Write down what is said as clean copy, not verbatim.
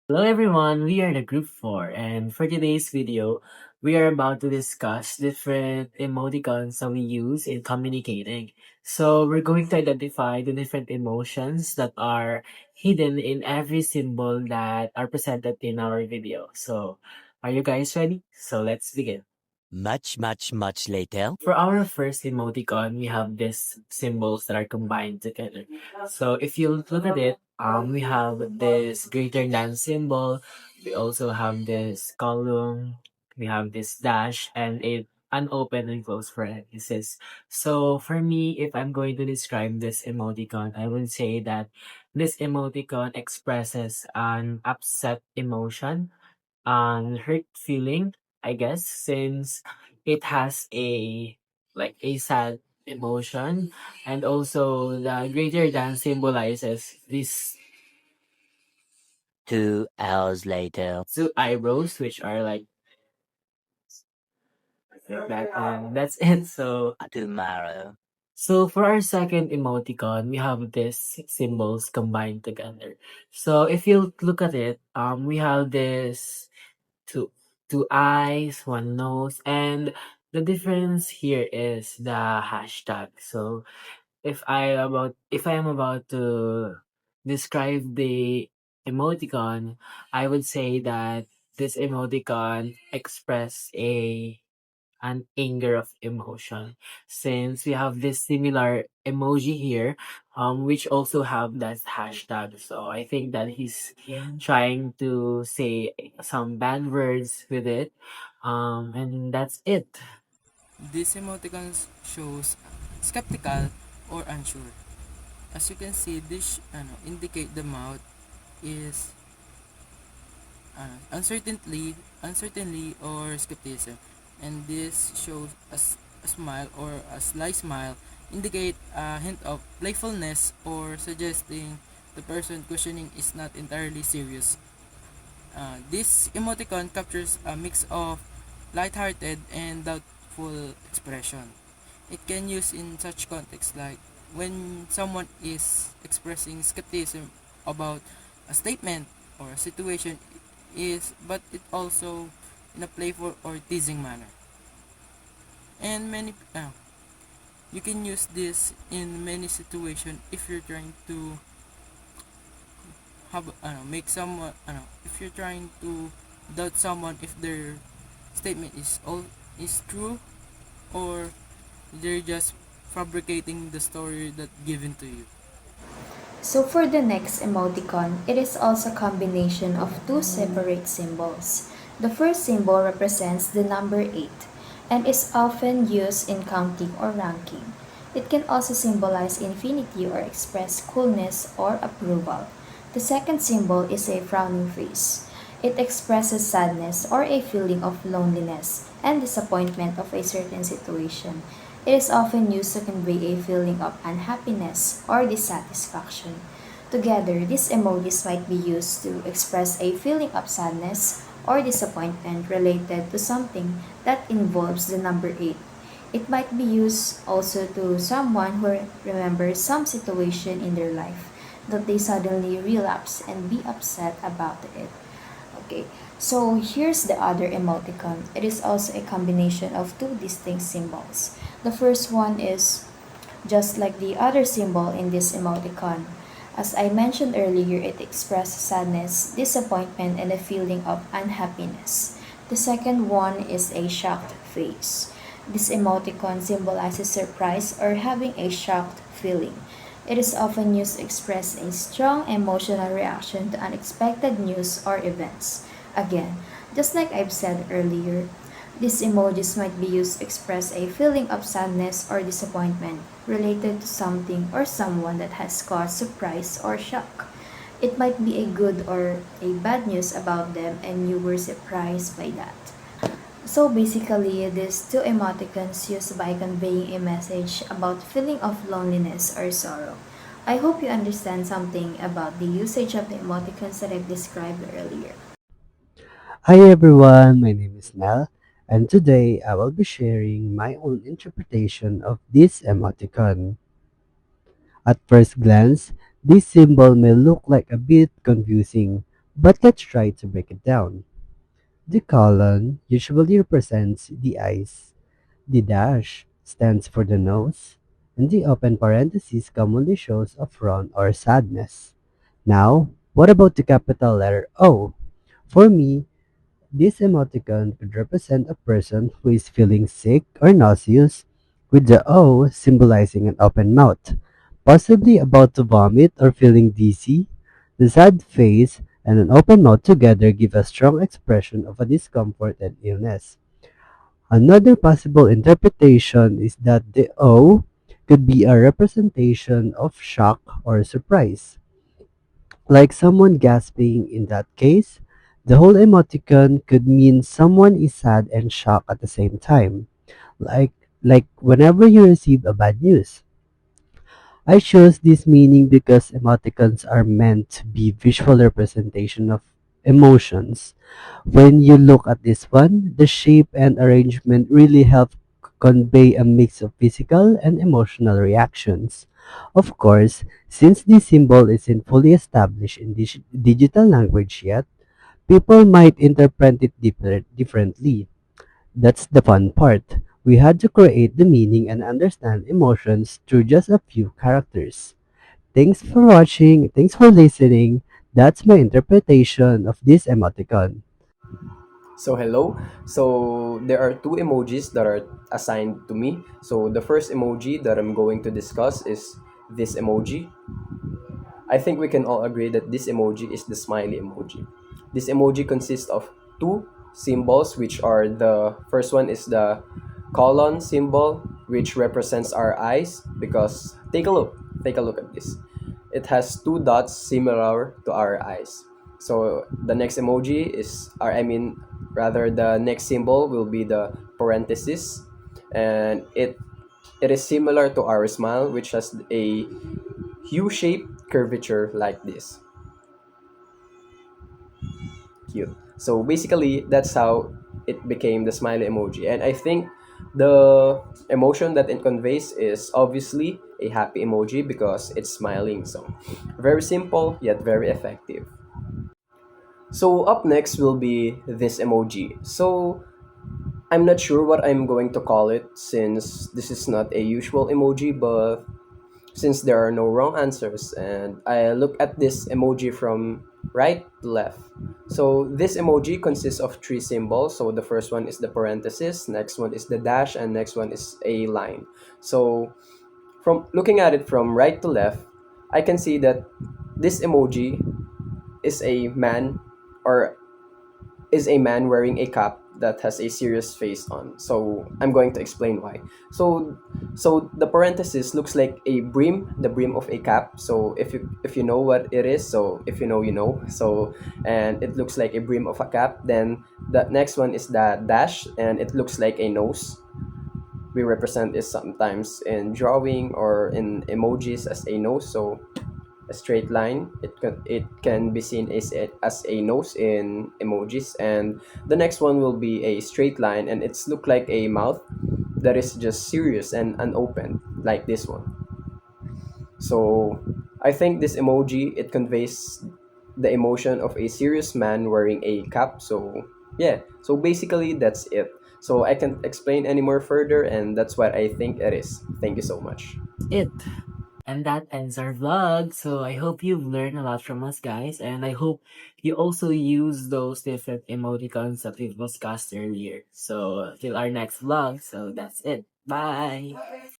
Hello everyone, we are the group 4 and for today's video, we are about to discuss different emoticons that we use in communicating. So we're going to identify the different emotions that are hidden in every symbol that are presented in our video. So are you guys ready? So let's begin. Much later. For our first emoticon, we have these symbols that are combined together. So if you look at it, we have this greater than symbol. We also have this column. We have this dash and a an open and close parenthesis. So for me, if I'm going to describe this emoticon, I would say that this emoticon expresses an upset emotion, hurt feeling, I guess, since it has a sad emotion, and also the greater than symbolizes these 2 hours later. two eyebrows, which are like that, and that's it. Tomorrow. So for our second emoticon, we have these symbols combined together. So if you look at it, we have this two two eyes, one nose, and the difference here is the hashtag. So if I am about to describe the emoticon, I would say that this emoticon express an anger of emotion, since we have this similar emoji here, which also have that hashtag. So I think that he's trying to say some bad words with it, and that's it. This emoticon shows skeptical or unsure. As you can see, this indicate the mouth is uncertainty or skepticism, and this shows a smile or a sly smile indicate a hint of playfulness or suggesting the person questioning is not entirely serious. This emoticon captures a mix of lighthearted and doubtful expression. It can use in such contexts like when someone is expressing skepticism about a statement or a situation is but it also in a playful or teasing manner. And you can use this in many situations if you're trying to make someone if you're trying to doubt someone if their statement is true or they're just fabricating the story that given to you. So for the next emoticon, it is also a combination of two separate symbols. The first symbol represents the number 8 and is often used in counting or ranking. It can also symbolize infinity or express coolness or approval. The second symbol is a frowning face. It expresses sadness or a feeling of loneliness and disappointment of a certain situation. It is often used to convey a feeling of unhappiness or dissatisfaction. Together, these emojis might be used to express a feeling of sadness or disappointment related to something that involves the number 8. It might be used also to someone who remembers some situation in their life that they suddenly relapse and be upset about it. Okay, so here's the other emoticon. It is also a combination of two distinct symbols. The first one is just like the other symbol in this emoticon. As I mentioned earlier, it expresses sadness, disappointment, and a feeling of unhappiness. The second one is a shocked face. This emoticon symbolizes surprise or having a shocked feeling. It is often used to express a strong emotional reaction to unexpected news or events. Again, just like I've said earlier, these emojis might be used to express a feeling of sadness or disappointment related to something or someone that has caused surprise or shock. It might be a good or a bad news about them and you were surprised by that. So basically, these two emoticons used by conveying a message about feeling of loneliness or sorrow. I hope you understand something about the usage of the emoticons that I've described earlier. Hi everyone, my name is Mel, and today I will be sharing my own interpretation of this emoticon. At first glance, this symbol may look like a bit confusing, But let's try to break it down. The colon usually represents the eyes, the dash stands for the nose, and the open parenthesis commonly shows a frown or sadness. Now, what about the capital letter O? For me, this emoticon could represent a person who is feeling sick or nauseous, with the O symbolizing an open mouth, possibly about to vomit or feeling dizzy. The sad face and an open mouth together give a strong expression of a discomfort and illness. Another possible interpretation is that the O could be a representation of shock or surprise. Like someone gasping in that case, the whole emoticon could mean someone is sad and shocked at the same time. Like like whenever you receive a bad news. I chose this meaning because emoticons are meant to be visual representation of emotions. When you look at this one, the shape and arrangement really help convey a mix of physical and emotional reactions. Of course, since this symbol isn't fully established in digital language yet, people might interpret it differently. That's the fun part. We had to create the meaning and understand emotions through just a few characters. Thanks for watching. Thanks for listening. That's my interpretation of this emoticon. So hello. So there are two emojis that are assigned to me. So the first emoji that I'm going to discuss is this emoji. I think we can all agree that this emoji is the smiley emoji. This emoji consists of two symbols, which are the first one is the colon symbol, which represents our eyes. Because take a look at this. It has two dots similar to our eyes. So the next emoji is, or I mean, rather the next symbol will be the parenthesis, and it is similar to our smile, which has a U-shaped curvature like this. Cute. So basically, that's how it became the smiley emoji. And I think the emotion that it conveys is obviously a happy emoji because it's smiling. So very simple yet very effective. So up next will be this emoji. So I'm not sure what I'm going to call it since this is not a usual emoji, but since there are no wrong answers and I look at this emoji from right to left. So this emoji consists of three symbols. So the first one is the parenthesis, next one is the dash, and next one is a line. So from looking at it from right to left, I can see that this emoji is a man or is a man wearing a cap that has a serious face on. So I'm going to explain why. So the parenthesis looks like a brim, the brim of a cap. So if you know what it is, so if you know you know. So and it looks like a brim of a cap. Then the next one is the dash, and it looks like a nose. We represent this sometimes in drawing or in emojis as a nose. So a straight line. It can be seen as a nose in emojis, and the next one will be a straight line, and it's look like a mouth that is just serious and unopened, like this one. So I think this emoji it conveys the emotion of a serious man wearing a cap. So yeah, so basically that's it. So I can't explain any more further, and that's what I think it is. Thank you so much. It. And that ends our vlog. So I hope you've learned a lot from us, guys. And I hope you also use those different emoticons that we've discussed earlier. So till our next vlog. So that's it. Bye.